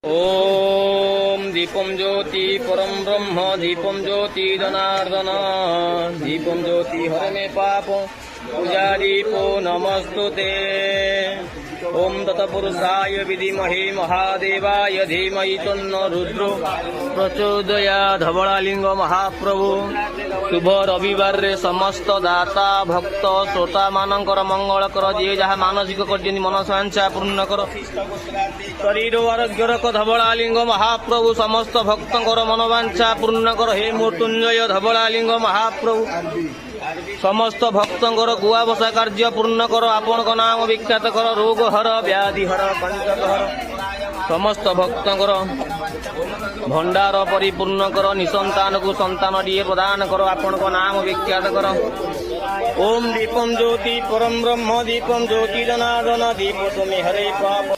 ओम दीपम ज्योति परम ब्रह्म दीपम ज्योति जनार्दन दीपम ज्योति हर में पाप पूजा दीपो नमस्तुते। ओम तत्पुरुषाय विधिमहे महादेवाय धीमहि तन्नो रुद्रो प्रचोदयात्। धवलालिंग महाप्रभु शुभ रविवार रे समस्त दाता भक्त श्रोता मानकर मंगल कर। जी जहाँ मानसिक कर मनसांचा पूर्ण कर। शरीर आरोग्य रख धवलालिंग महाप्रभु समस्त भक्तर मनवांछा पूर्ण कर। हे मृत्युंजय धवलालिंग महाप्रभु समस्त भक्तर गुआ बसा कार्य पूर्ण कर। आपण का नाम विख्यात कर। रोग हर व्याधि हर कंचक हर समस्त भक्तर भंडार परिपूर्ण कर। निसंतान को संतान दिए प्रदान कर। आपण का नाम विख्यात कर। ओम दीपम ज्योति परम ब्रह्म दीपम ज्योति जनार्दन दीप तुम्हें हरे पाप